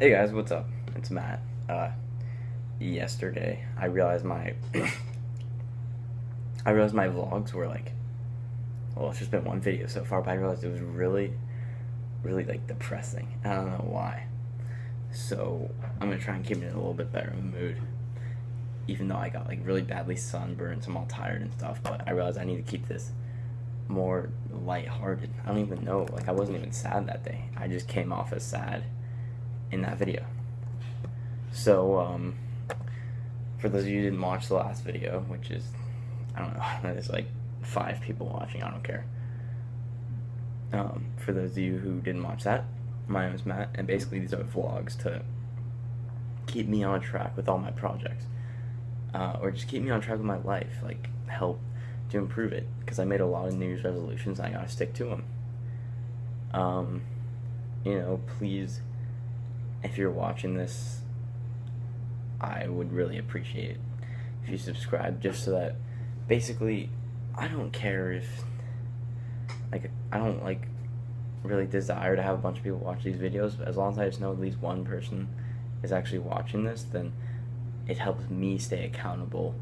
Hey guys, what's up? It's Matt. Yesterday I realized my vlogs were like, well, it's just been one video so far, but I realized it was really like depressing. I don't know why. So I'm gonna try and keep me in a little bit better of a mood, even though I got like really badly sunburned, so I'm all tired and stuff. But I realized I need to keep this more lighthearted. I don't even know. Like I wasn't even sad that day. I just came off as sad in that video. So, for those of you who didn't watch the last video, which is, I don't know, there's like 5 people watching, I don't care. For those of you who didn't watch that, my name is Matt, and basically these are vlogs to keep me on track with all my projects. Or just keep me on track with my life, like help to improve it, because I made a lot of New Year's resolutions and I gotta stick to them. Please, if you're watching this, I would really appreciate it if you subscribe, just so that basically I don't care if I don't really desire to have a bunch of people watch these videos, but as long as I just know at least one person is actually watching this, then it helps me stay accountable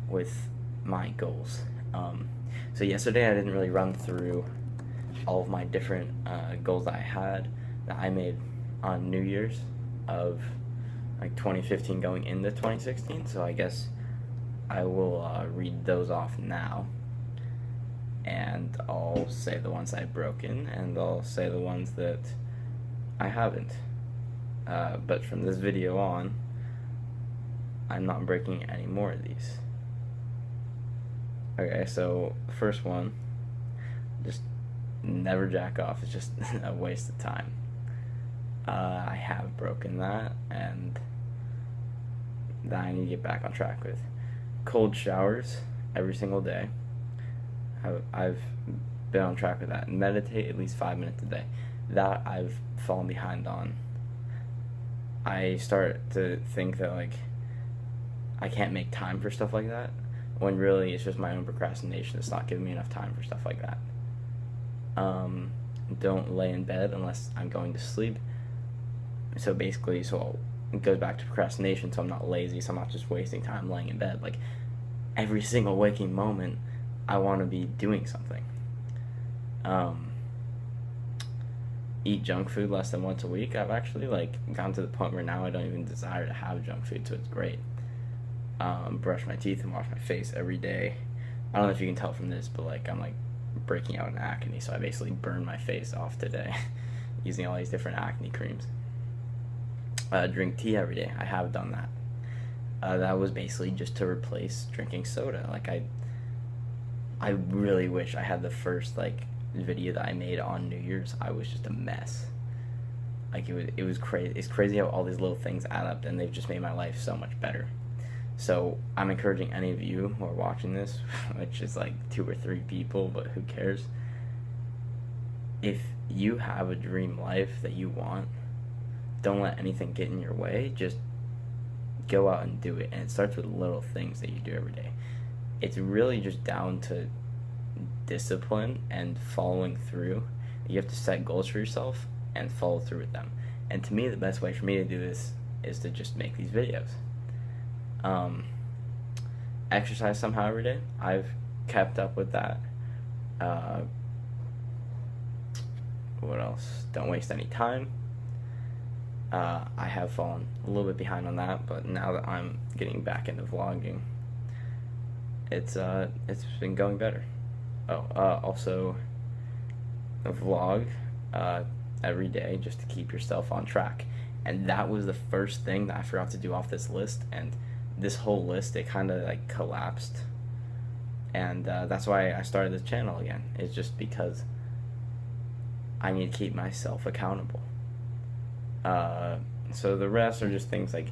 with my goals. So yesterday I didn't really run through all of my different goals that I made on New Year's of like 2015 going into 2016, so I guess I will read those off now, and I'll say the ones I've broken, and I'll say the ones that I haven't. But from this video on, I'm not breaking any more of these. Okay, so the first one, just never jack off. It's just a waste of time. I have broken that, and that I need to get back on track with. Cold showers every single day. I've been on track with that. Meditate at least 5 minutes a day. That I've fallen behind on. I start to think that I can't make time for stuff like that, when really it's just my own procrastination that's not giving me enough time for stuff like that. Don't lay in bed unless I'm going to sleep. So basically, it goes back to procrastination, so I'm not lazy, so I'm not just wasting time laying in bed. Like, every single waking moment, I want to be doing something. Eat junk food less than once a week. I've actually, gotten to the point where now I don't even desire to have junk food, so it's great. Brush my teeth and wash my face every day. I don't know if you can tell from this, but, I'm, breaking out in acne, so I basically burned my face off today using all these different acne creams. Drink tea every day. I have done that. That was basically just to replace drinking soda. I really wish I had the first video that I made on New Year's. I was just a mess. It was crazy. It's crazy how all these little things add up, and they've just made my life so much better. So I'm encouraging any of you who are watching this, which is 2 or 3 people, but who cares? If you have a dream life that you want, don't let anything get in your way. Just go out and do it. And it starts with little things that you do every day. It's really just down to discipline and following through. You have to set goals for yourself and follow through with them. And to me, the best way for me to do this is to just make these videos. Exercise somehow every day. I've kept up with that. What else? Don't waste any time. I have fallen a little bit behind on that, but now that I'm getting back into vlogging, it's been going better. Also a vlog every day, just to keep yourself on track. And that was the first thing that I forgot to do off this list, and this whole list, it kind of collapsed, and that's why I started this channel again. It's just because I need to keep myself accountable. So the rest are just things like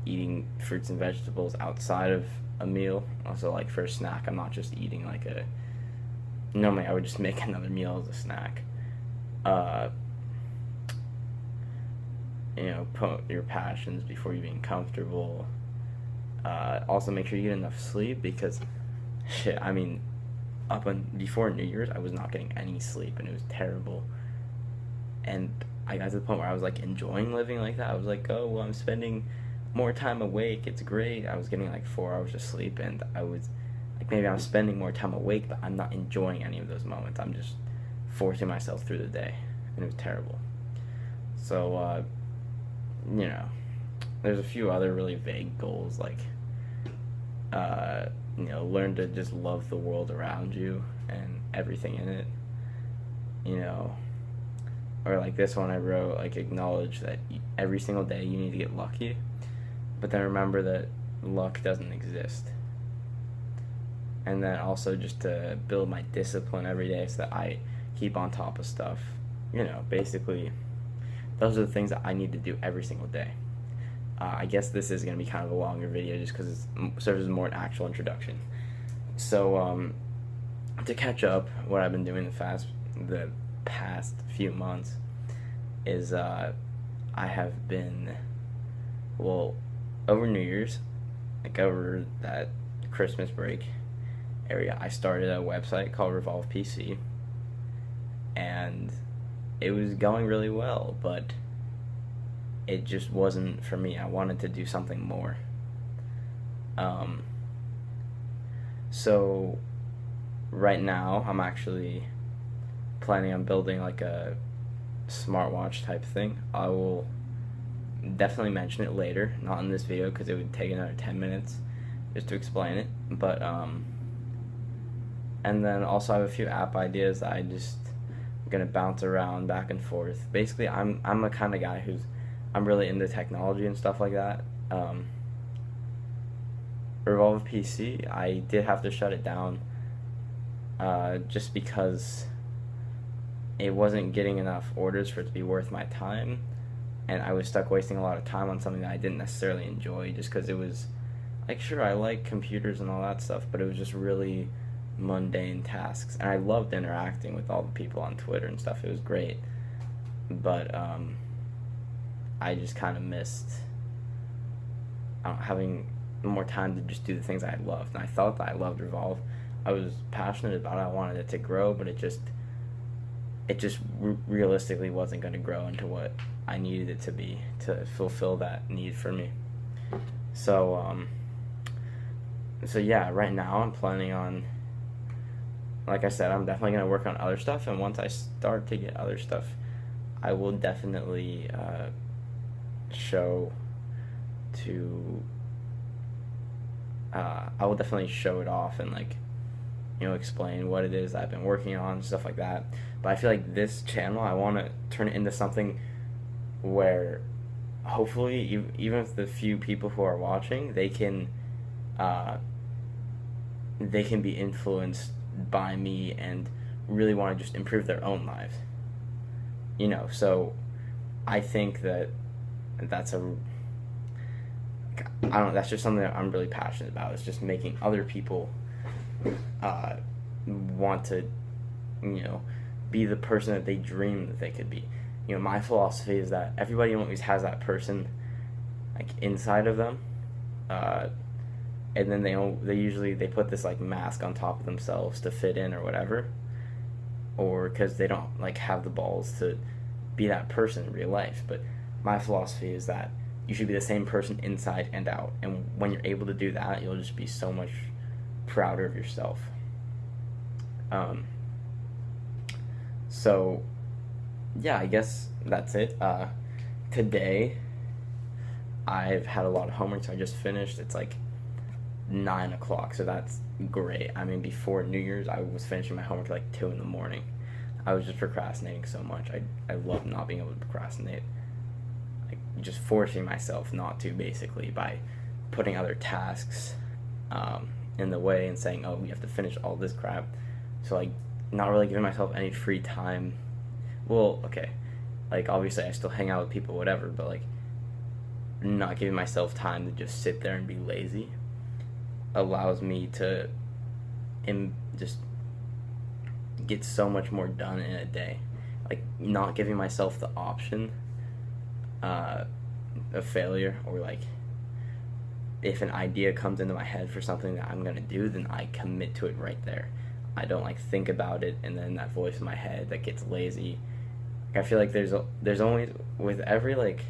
eating fruits and vegetables outside of a meal. Also, for a snack, I'm not just eating normally I would just make another meal as a snack. Put your passions before you being comfortable. Also make sure you get enough sleep, because before New Year's I was not getting any sleep, and it was terrible. And I got to the point where I was like enjoying living like that. I was like, oh, well, I'm spending more time awake. It's great. I was getting like 4 hours of sleep, and I was like, maybe I'm spending more time awake, but I'm not enjoying any of those moments. I'm just forcing myself through the day, and it was terrible. So, you know, there's a few other really vague goals, like, you know, learn to just love the world around you and everything in it, you know, or like this one I wrote, like, acknowledge that every single day you need to get lucky, but then remember that luck doesn't exist. And then also just to build my discipline every day so that I keep on top of stuff. You know, basically, those are the things that I need to do every single day. I guess this is going to be kind of a longer video just because it serves as more an actual introduction. So, to catch up, what I've been doing the past few months is I have been, well, over New Year's, like over that Christmas break area, I started a website called Revolve PC, and it was going really well, but it just wasn't for me. I wanted to do something more. So right now I'm actually planning on building like a smartwatch type thing. I will definitely mention it later, not in this video because it would take another 10 minutes just to explain it, but and then also I have a few app ideas that I'm gonna bounce around back and forth. Basically, I'm a kind of guy I'm really into technology and stuff like that. Revolve PC, I did have to shut it down just because it wasn't getting enough orders for it to be worth my time, and I was stuck wasting a lot of time on something that I didn't necessarily enjoy just because it was, like, sure, I like computers and all that stuff, but it was just really mundane tasks, and I loved interacting with all the people on Twitter and stuff. It was great, but I just kind of missed having more time to just do the things I loved, and I thought that I loved Revolve. I was passionate about it. I wanted it to grow, but it just realistically wasn't going to grow into what I needed it to be to fulfill that need for me. So so yeah, right now I'm planning on, like I said, I'm definitely going to work on other stuff, and once I start to get other stuff, I will definitely show it off and, like, you know, explain what it is I've been working on, stuff like that. But I feel like this channel, I want to turn it into something where hopefully even if the few people who are watching, they can be influenced by me and really want to just improve their own lives, you know. So I think that's that's just something that I'm really passionate about. It's just making other people want to, you know, be the person that they dream that they could be. You know, my philosophy is that everybody always has that person, like, inside of them, and then they usually put this, like, mask on top of themselves to fit in or whatever, or because they don't, like, have the balls to be that person in real life. But my philosophy is that you should be the same person inside and out, and when you're able to do that, you'll just be so much prouder of yourself. So yeah, I guess that's it. Today I've had a lot of homework, so I just finished. It's like 9 o'clock, so that's great. I mean, before New Year's, I was finishing my homework at like 2 in the morning. I was just procrastinating so much. I love not being able to procrastinate. Like, just forcing myself not to, basically, by putting other tasks in the way and saying, oh, we have to finish all this crap. So, like, not really giving myself any free time. Well, okay, like, obviously I still hang out with people, whatever, but, like, not giving myself time to just sit there and be lazy allows me to just get so much more done in a day. Like, not giving myself the option of failure, or, like, if an idea comes into my head for something that I'm gonna do, then I commit to it right there. I don't, like, think about it and then that voice in my head that gets lazy I feel like there's always, with every like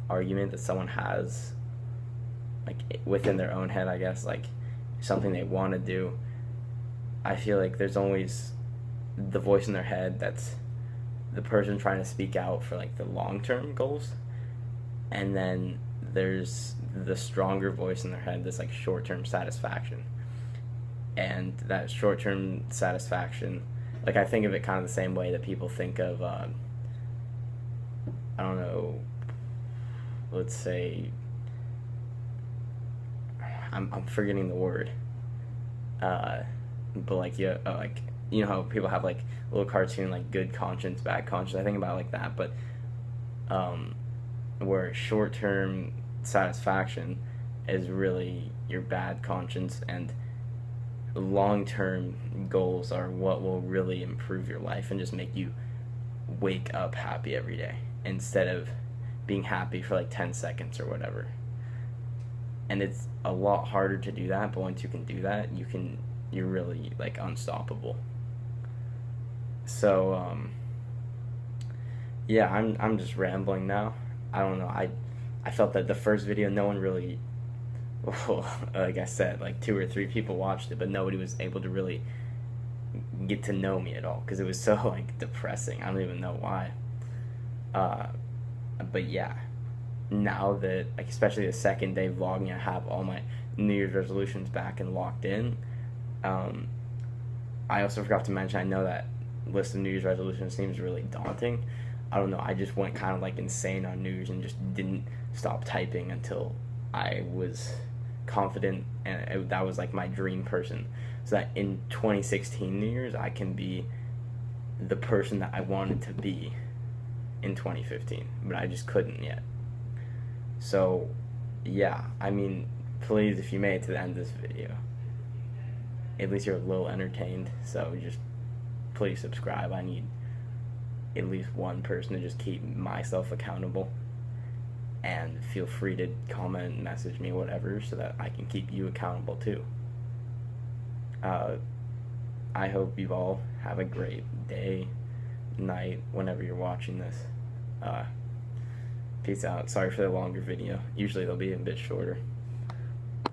argument that someone has, like within their own head, I guess, like something they want to do, I feel like there's always the voice in their head that's the person trying to speak out for like the long term goals, and then there's the stronger voice in their head that's like short term satisfaction. And that short term satisfaction, like I think of it kind of the same way that people think of, I don't know, let's say, I'm forgetting the word, but like, yeah, like, you know how people have like a little cartoon, like good conscience, bad conscience. I think about it like that, but where short term satisfaction is really your bad conscience, and long term goals are what will really improve your life and just make you wake up happy every day instead of being happy for like 10 seconds or whatever. And it's a lot harder to do that, but once you can do that, you're really like unstoppable. So yeah, I'm just rambling now. I don't know. I felt that the first video, no one really, well, like I said, like 2 or 3 people watched it, but nobody was able to really get to know me at all because it was so like depressing. I don't even know why. But yeah, now that, like, especially the second day vlogging, I have all my New Year's resolutions back and locked in. I also forgot to mention, I know that list of New Year's resolutions seems really daunting. I don't know, I just went kind of like insane on New Year's and just didn't stop typing until I was confident, and that was like my dream person, so that in 2016 New Year's I can be the person that I wanted to be in 2015, but I just couldn't yet. So yeah, I mean, please, if you made it to the end of this video, at least you're a little entertained, so just please subscribe. I need at least one person to just keep myself accountable, and feel free to comment, message me, whatever, so that I can keep you accountable too. I hope you all have a great day, night, whenever you're watching this. Peace out. Sorry for the longer video. Usually they'll be a bit shorter.